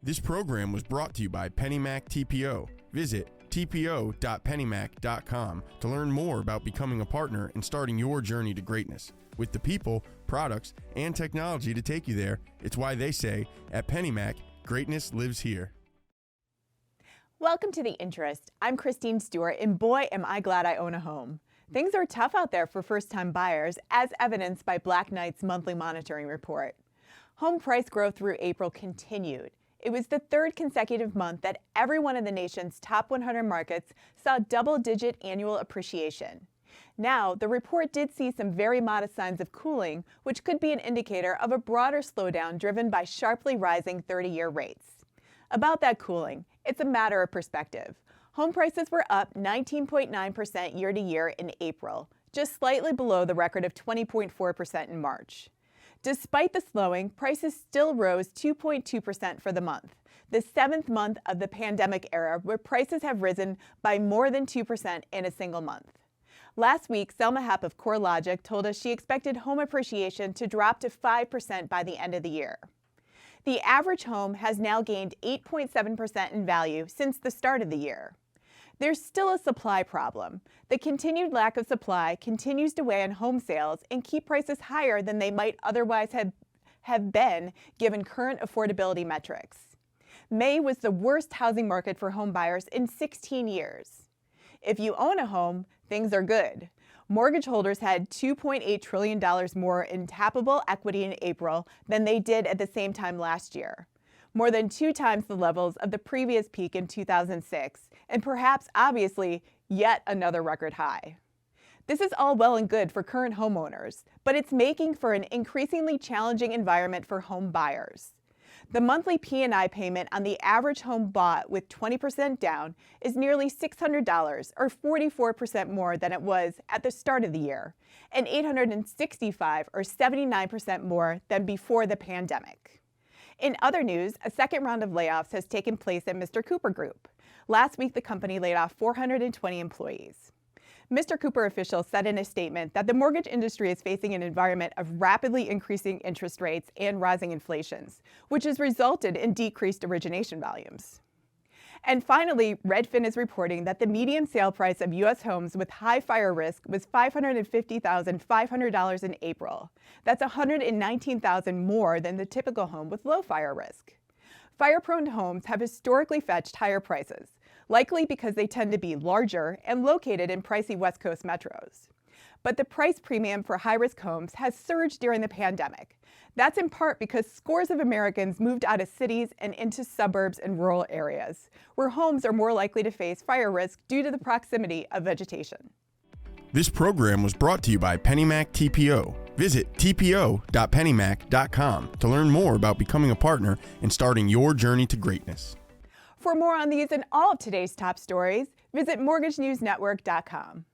This program was brought to you by PennyMac TPO. Visit tpo.pennymac.com to learn more about becoming a partner and starting your journey to greatness. With the people, products, and technology to take you there, it's why they say, at PennyMac, greatness lives here. Welcome to The Interest. I'm Christine Stewart, and boy, am I glad I own a home. Things are tough out there for first-time buyers, as evidenced by Black Knight's monthly monitoring report. Home price growth through April continued. It was the third consecutive month that every one of the nation's top 100 markets saw double-digit annual appreciation. Now, the report did see some very modest signs of cooling, which could be an indicator of a broader slowdown driven by sharply rising 30-year rates. About that cooling, it's a matter of perspective. Home prices were up 19.9% year-to-year in April, just slightly below the record of 20.4% in March. Despite the slowing, prices still rose 2.2% for the month, the seventh month of the pandemic era where prices have risen by more than 2% in a single month. Last week, Selma Happ of CoreLogic told us she expected home appreciation to drop to 5% by the end of the year. The average home has now gained 8.7% in value since the start of the year. There's still a supply problem. The continued lack of supply continues to weigh on home sales and keep prices higher than they might otherwise have been given current affordability metrics. May was the worst housing market for home buyers in 16 years. If you own a home, things are good. Mortgage holders had $2.8 trillion more in tappable equity in April than they did at the same time last year, more than 2 times the levels of the previous peak in 2006, and perhaps, obviously, yet another record high. This is all well and good for current homeowners, but it's making for an increasingly challenging environment for home buyers. The monthly P&I payment on the average home bought with 20% down is nearly $600, or 44% more than it was at the start of the year, and $865, or 79% more than before the pandemic. In other news, a second round of layoffs has taken place at Mr. Cooper Group. Last week, the company laid off 420 employees. Mr. Cooper officials said in a statement that the mortgage industry is facing an environment of rapidly increasing interest rates and rising inflations, which has resulted in decreased origination volumes. And finally, Redfin is reporting that the median sale price of U.S. homes with high fire risk was $550,500 in April. That's $119,000 more than the typical home with low fire risk. Fire-prone homes have historically fetched higher prices, likely because they tend to be larger and located in pricey West Coast metros. But the price premium for high-risk homes has surged during the pandemic. That's in part because scores of Americans moved out of cities and into suburbs and rural areas, where homes are more likely to face fire risk due to the proximity of vegetation. This program was brought to you by PennyMac TPO. Visit tpo.pennymac.com to learn more about becoming a partner and starting your journey to greatness. For more on these and all of today's top stories, visit mortgagenewsnetwork.com.